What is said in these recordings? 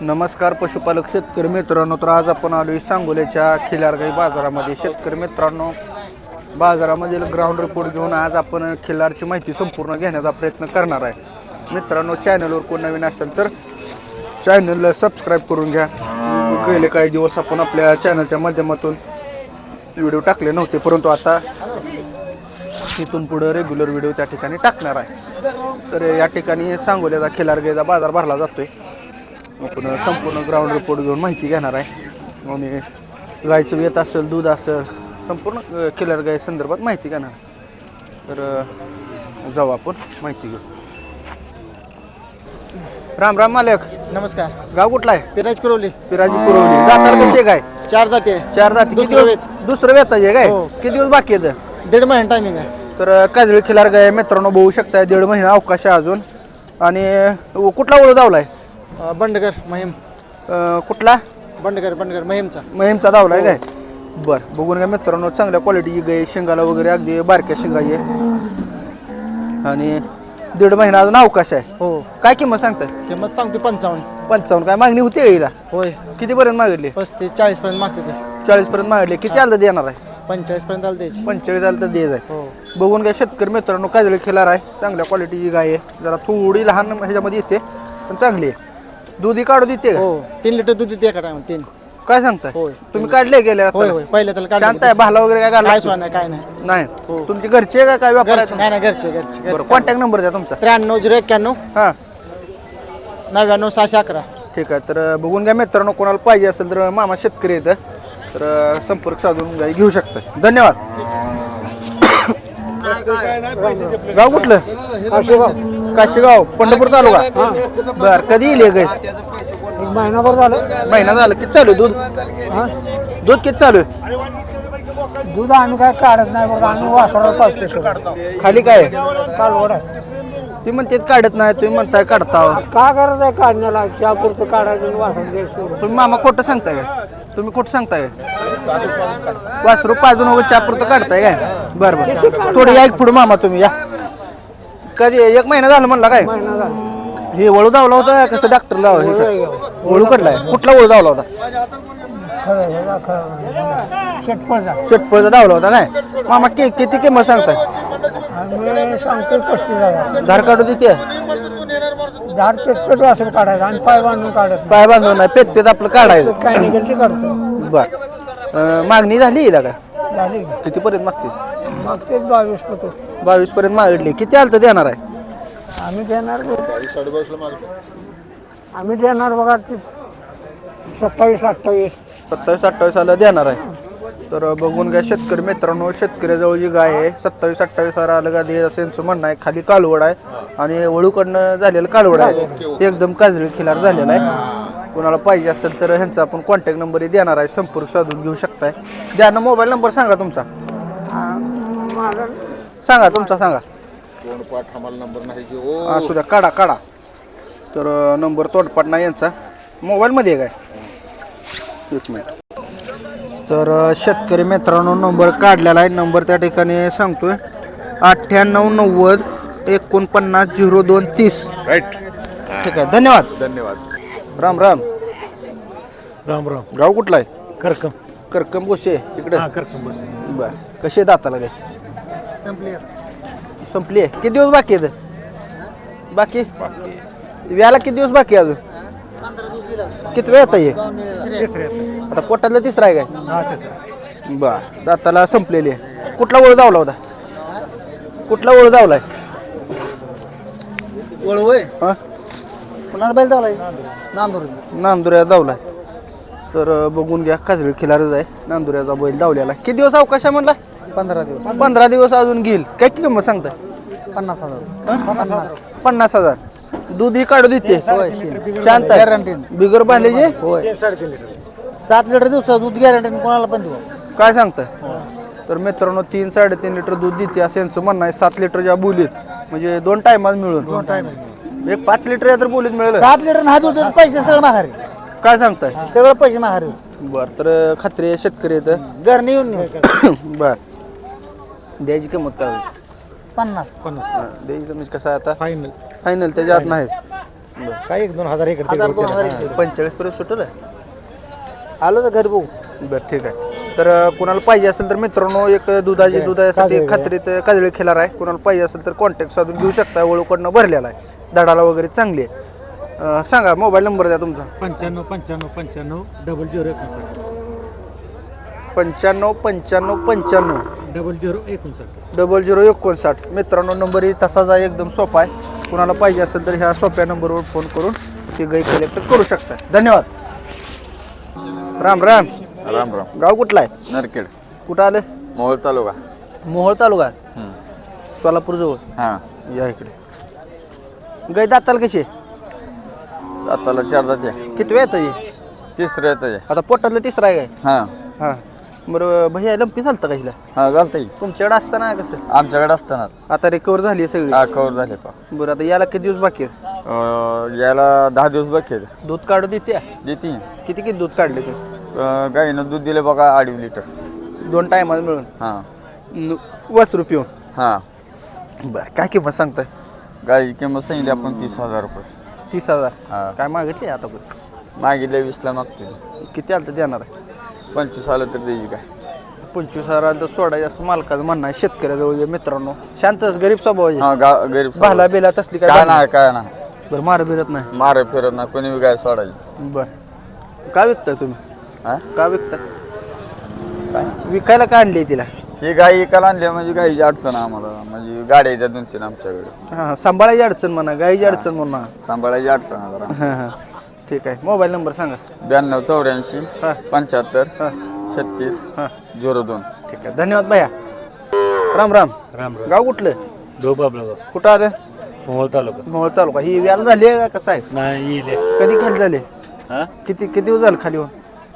नमस्कार पशुपालक शेतकरी मित्रांनो, तर आज आपण आलो सांगोल्याच्या खिलारगाई बाजारामध्ये. शेतकरी मित्रांनो, बाजारामधील ग्राउंड रिपोर्ट घेऊन आज आपण खिलारची माहिती संपूर्ण घेण्याचा प्रयत्न करणार आहे. मित्रांनो, चॅनलवर कोण नवीन असेल तर चॅनलला सबस्क्राईब करून घ्या. गेले काही दिवस आपण आपल्या चॅनलच्या माध्यमातून व्हिडिओ टाकले नव्हते, परंतु आता इथून पुढे रेग्युलर व्हिडिओ त्या ठिकाणी टाकणार आहे. तर या ठिकाणी सांगोल्याचा खिलारगाईचा बाजार भरला जातोय. आपण संपूर्ण ग्राउंड रिपोर्ट घेऊन माहिती घेणार आहे आणि गायचं वेत असेल, दूध असेल, संपूर्ण खिलारगाई संदर्भात माहिती घेणार. तर जाऊ आपण माहिती घेऊ. राम राम मालक. नमस्कार. गाव कुठला आहे? पिराज कुरवली. पिराजी कुरवली. दातार कसे काय? 4 दाते. 4 दाती. दुसरं वेत आहे काय? किती दिवस बाकी आहेत? 1.5 महिना टायमिंग आहे. तर काजळी खिलारगाई मित्रांनो बघू शकताय. 1.5 महिना अवकाश आहे अजून. आणि कुठला ओळख धावलाय? बंडगर महिम. कुठला? बंडगर महिमचा. महिमचा धावला आहे काय? बरं, बघून घ्या मित्रांनो. चांगल्या क्वालिटीची गाय, शिंगाला वगैरे अगदी बारक्या शिंगाई आहे आणि 1.5 महिना अजून अवकाश आहे. हो. काय किंमत सांगताय? किंमत सांगते 55. 55. काय मागणी होती का हिला? होय. कितीपर्यंत मागितली? 35-40 पर्यंत मागते ते. 40 पर्यंत मागितली. किती आलं देणार आहे? 45 पर्यंत आलं द्यायची. 45 आलं तर द्यायचं आहे. हो. बघून घ्या शेतकरी मित्रांनो. काजळी खिलार आहे, चांगल्या क्वालिटीची गाय आहे. जरा थोडी लहान ह्याच्यामध्ये येते पण चांगली आहे. दूधी काढू देते का? हो. 3 लिटर दूध देते एका टायमाला. 3. काय सांगताय? होय. तुम्ही काढले गेले? होय होय. पहिले त्याला शांत आहे? भाला वगैरे काय काय घाला? सोय नाही, काय नाही. नाही. हो. तुमची घरची आहे का काय व्यापार? नाही नाही, घरचे. बरं, कॉन्टॅक्ट नंबर द्या तुमचा. 93-091 हां, 99-611. ठीक आहे. तर बघून घ्या मित्रांनो. कोणाला पाहिजे असेल तर मामा शेतकरी येतं, तर संपर्क साधून गाई घेऊ शकता. धन्यवाद. गाव कुठलं? काशीगाव, पंढरपूर तालुका. बर, कधी येईल हे गाय? महिनाभर झालं. महिना झाला. किती चालू आहे दूध? दूध किती चालू आहे? दूध आम्ही काय काढत नाही बघा. आम्ही वासरावर पाचतो. खाली काय आहे? कालवड आहे. तुम्ही म्हणते काढत नाही, तुम्ही म्हणताय काढता. का करत आहे काढण्याला? चहा पुरतं काढायचं वासर द्यायचं. तुम्ही मामा खोटं सांगताय काय? तुम्ही खोटं सांगताय? वासरू पाजून वगैरे चापुरतं काढताय काय? बरं बरं, थोडी या पुढे मामा. तुम्ही या. कधी 1 महिना झाला म्हणला काय? महिना झाला. हे वळू धावला होता कसं? डॉक्टर लावला? वळू कडलाय. कुठला वळू धावला होता? शेटपळचा धावला होता काय? मामा किती किंमत सांगताय? सांगतो 35,000. धार काढू देते? धार पेटपेट वासर काढायचं आणि पाय बांधून काढायचं. पाय बांधून नाही, पेत आपलं काढायचं. काय निघेल ते काढतो. बर, मागणी झाली हिला काय? झाली कितीपर्यंत मागते? मग तेच 22 होतो. 22 पर्यंत मागितली. किती आलं तर देणार आहे? आम्ही देणार आम्ही देणार बघा 27-28. 27-28 आलं देणार आहे. तर बघून घ्या शेतकरी मित्रांनो. शेतकऱ्याजवळ जी गाय आहे 27-28 आलं का दे असं यांचं म्हणणं आहे. खाली कालवड आहे आणि वळूकडनं झालेलं कालवड आहे. एकदम काजळी खिलार झालेला आहे. कोणाला पाहिजे असेल तर ह्यांचा आपण कॉन्टॅक्ट नंबर देणार आहे, संपर्क साधून घेऊ शकताय. ज्यांना मोबाईल नंबर सांगा तुमचा. सांगा तुमचा, सांगा. असू द्या, काढा. तर नंबर तोडपाट नाही यांचा. मोबाईलमध्ये आहे काय? 1 मिनिट. तर शेतकरी मित्रांनो नंबर काढलेला आहे. नंबर त्या ठिकाणी सांगतोय 9890 49 02 30. राईट. ठीक आहे, धन्यवाद. राम राम. गाव कुठला आहे? करकम गोशे इकडे. बर, कसे दाताला काय? संपली आहे. किती दिवस बाकी आहेत? बाकी व्याला किती दिवस बाकी आहे अजून? किती वेळ येत? आता पोटातलं 3रा आहे काय? बर, दाताला संपलेली आहे. कुठला ओळ धावला होता? कुठला ओळ धावलाय? हा, पुन्हा बैल झालाय. नांदुऱ्या धावलाय. तर बघून घ्या, काजळी खिलारच आहे. नांदुऱ्याचा बैल धावलेला. किती दिवस अवकाश आहे म्हणला? 15 दिवस. 15 दिवस अजून घेईल. काय किंमत सांगताय? 50,000. 50,000. दूध ही काढू देते? शांत आहे, बिगर बांधलेचे? 7 लिटर दिवसात दूध गॅरंटी कोणाला पण देऊ. काय सांगताय? तर मित्रांनो 3-3.5 लिटर दूध देते असं यांचं म्हणणं आहे. 7 लिटरच्या बोलीत, म्हणजे 2 टायमात मिळून एक 5 लिटर तर बोलीत मिळेल. 7 लिटर हा दूध पैसे सगळं माघारी. काय सांगताय? सगळं पैसे माघारी. बर, तर खात्री आहे शेतकरी येतं. घरने येऊन बर, द्यायची किंमत काय? 50. द्यायची म्हणजे कसं आहे आता? फायनल त्याच्या आत नाहीच. काय 1-2 हजार इकडे 45 पर्यंत सुटलं आलं तर घर बघू बरं ठीक आहे तर कुणाला पाहिजे असेल तर मित्रांनो एक दुधासाठी खात्रीत काजळी खिलार आहे कुणाला पाहिजे असेल तर कॉन्टॅक्ट साधून घेऊ शकता वळूकडनं भरलेला आहे दडाला वगैरे चांगली आहे सांगा मोबाईल नंबर द्या तुमचा 95 55 55 0059 95 55 55 0059 0059 मित्रांनो नंबरही तसाच आहे एकदम सोपा आहे कुणाला पाहिजे असेल तर ह्या सोप्या नंबरवर फोन करून ती गाय कलेक्ट करू शकता धन्यवाद राम राम राम राम गाव कुठला आहे नरखेड कुठं आलं मोहोळ तालुका मोहोळ तालुका सोलापूर जवळ हां या इकडे गाय दाताल कशी आताला 4 दाते किती वेळ येतं तिसरं येतं आता पोटातलं तिसरा आहे काय हां हां बरं भैया लंपी झालतं का हिला हां घालता तुमच्याकडे असताना कसं आमच्याकडे असताना आता रिकवर झाली आहे सगळी हा कवर झाले पा बरं आता याला किती दिवस बाकी आहेत याला 10 दिवस बाकी आहेत दूध काढू देते देते किती दूध काढले तू गाईनं दूध दिले बघा 2.5 लिटर 2 टायमाला मिळून हां वासरू पिऊन हां बरं काय किंमत सांगताय गाईची किंमत सांगितली आपण 30,000 रुपये 30,000 हां काय मागितली आता पण मागितले 20ला मागते किती आलं तर देणार आहे 25 आलं तर द्यायची काय 25,000 तर सोडायचं असं मालकाचं म्हणणं आहे शेतकऱ्याजवळ जे मित्रांनो शांतच गरीब स्वभावाचे हां गरीब भाला बेला तसली काय नाही काय नाही बरं मार बिरत नाही मारे फिरत नाही कोणी गाय सोडायची बरं काय विकताय तुम्ही हां का विकताय काय विकायला का आणली तिला ही गाय एकाला आणली म्हणजे गायची अडचण आहे आम्हाला म्हणजे गाड्या येतात 2-3 आमच्याकडे हां सांभाळायची अडचण म्हणा गायची अडचण म्हणा सांभाळायची अडचण आहे जरा हां हां ठीक आहे मोबाईल नंबर सांगा 92 हां 84 75 हां 36 हां 02 ठीक आहे धन्यवाद भैया राम राम राम गाव कुठलं बाबला कुठं आलं मोहोळ तालुका मोहोळ तालुका ही व्याला झाली आहे का कसं आहे नाही येईल कधी खाली झाले हा किती दिवस झालं खाली होऊन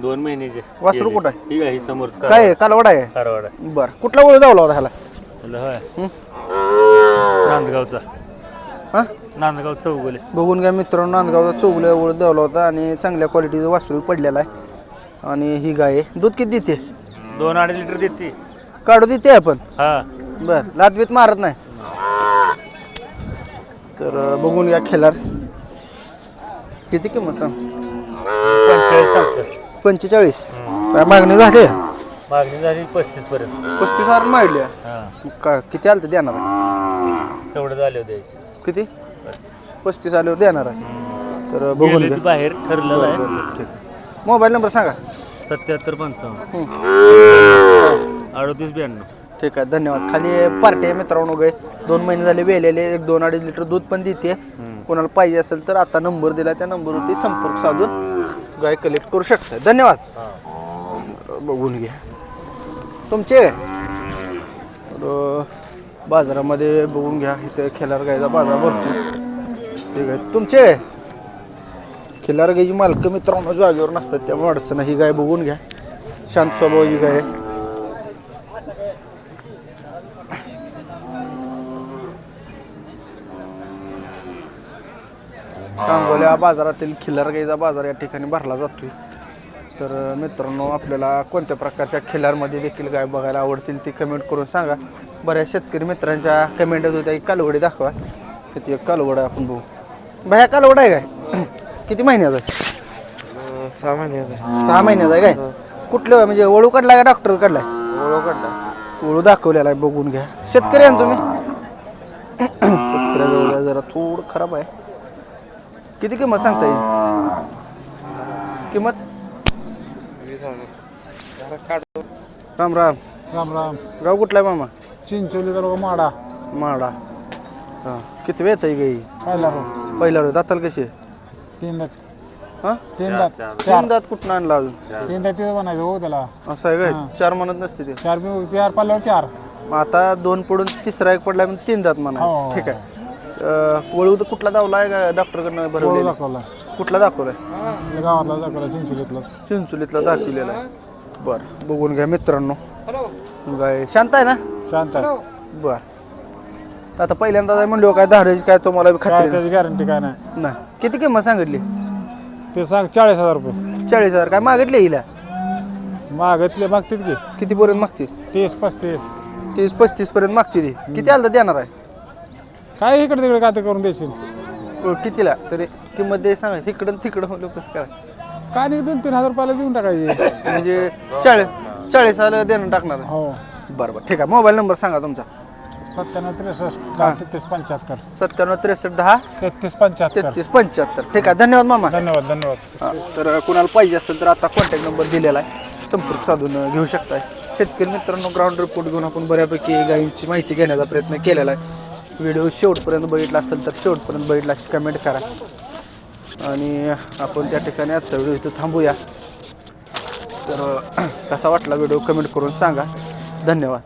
2 महिन्याचे वासरू कुठं आहे ठीक आहे समोर काय आहे? कालवडा आहे कारवाडा बरं कुठला ओळख धावला होता ह्याला होय हं? नांदगावचा हां नांदगाव चौगुले बघून घ्या मित्रांनो नांदगावचा चौगुल्या ओळख धावला होता आणि चांगल्या क्वालिटीचं वासरू पडलेला आहे आणि ही गाय आहे दूध किती देते 2-2.5 लिटर देते काढू देते आपण हा बरं लादबीत मारत नाही तर बघून घ्या खेळार किती किंमत सांग 45 सांगतो 45 काय मागणी झाली मागणी झाली 35 पर्यंत 35,000 मागली हा का किती आलं तर देणार आहे तेवढं झाले द्यायचे किती 35 35 आल्यावर देणार आहे तर बघून घ्या बाहेर ठरलेलं आहे ठीक मोबाईल नंबर सांगा 77 55 38 92 ठीक आहे धन्यवाद खाली पार्टी आहे मित्रांनो गे 2 महिने झाले वेलेले 1-2.5 लिटर दूध पण देते कोणाला पाहिजे असेल तर आता नंबर दिला त्या नंबरवरती संपर्क साधून गाय कलेक्ट करू शकता धन्यवाद बघून घ्या तुमचे तर बाजारामध्ये बघून घ्या इथे खिलार गायचा बाजार भरतो ठीक आहे तुमचे खिलार गायची मालकं मित्रांनो जागेवर नसतात त्यामुळे अडचण ही गाय बघून घ्या शांत स्वभावाची गाय सांगोल्या बाजारातील खिल्लार गाईचा बाजार या ठिकाणी भरला जातोय तर मित्रांनो आपल्याला कोणत्या प्रकारच्या खिल्लारमध्ये देखील गाय बघायला आवडतील ती कमेंट करून सांगा बऱ्याच शेतकरी मित्रांच्या कमेंट होत्या की कालवडी दाखवा किती एक कालवड आहे आपण बघू भया कालवड आहे काय किती महिन्याचा आहे 6 महिन्याचा 6 महिन्याचा आहे काय कुठलं म्हणजे ओळू काढला का डॉक्टर काढलाय ओळख काढला ओळू दाखवलेला आहे बघून घ्या शेतकरी आहे ना तुम्ही शेतकऱ्याजवळ जरा थोडं खराब आहे किती किंमत सांगता येईल किंमत राम राम राम राम गाव कुठला आहे मामा चिंचोली तालुका माडा माडा हां किती वेळ आहे गाई पहिला रोज दाताल कशी आहे 3 दात हां 3 दात 3 दात कुठं आणला अजून 3 दात तिथं बनायचं हो त्याला असं आहे काय 4 म्हणत नसते ते 4 पाल्यावर 4 मग आता 2 पडून तिसरा एक पडला म्हणजे 3 दात म्हणा हो. ठीक आहे वळू तर कुठला दावला आहे का डॉक्टरकडनं भरवलेला दाखवला कुठला दाखवलाय गावातला दाखवला चिंचोलीतला चिंचोलीतला दाखवलेला आहे बरं बघून घ्या मित्रांनो गाय शांत आहे ना शांत आहे बरं आता पहिल्यांदा काय म्हणलो काय धारायची काय तुम्हाला काय खात्री त्याची गॅरंटी काय नाही नाही किती किंमत सांगितली ते सांग 40,000 रुपये 40,000 काय मागितले हिला मागतले मागतील की कितीपर्यंत मागते 30 35 30-35 पर्यंत मागते ती किती आलं तर देणार आहे काय इकडे तिकडे काय ते करून देशील कितीला तरी किंमत दे सांगा इकडं तिकडं म्हणलं कसं काय काय नाही 2-3 हजार रुपयाला देऊन टाकायचे. म्हणजे 40 देणं टाकणार हो. बरं बरं ठीक आहे मोबाईल नंबर सांगा तुमचा 97-63-10-33-75 97-63-10 33-75. 33-75 ठीक आहे धन्यवाद मामा धन्यवाद. हा, तर कुणाला पाहिजे असेल तर आता कॉन्टॅक्ट नंबर दिलेला आहे संपर्क साधून घेऊ शकताय. शेतकरी मित्रांनो ग्राउंड रिपोर्ट घेऊन आपण बऱ्यापैकी गायींची माहिती घेण्याचा प्रयत्न केलेला आहे. व्हिडिओ शेवटपर्यंत बघितला असेल तर शेवटपर्यंत बघितला अशी कमेंट करा आणि आपण त्या ठिकाणी आजचा व्हिडिओ इथं थांबूया. तर कसा वाटला व्हिडिओ कमेंट करून सांगा. धन्यवाद.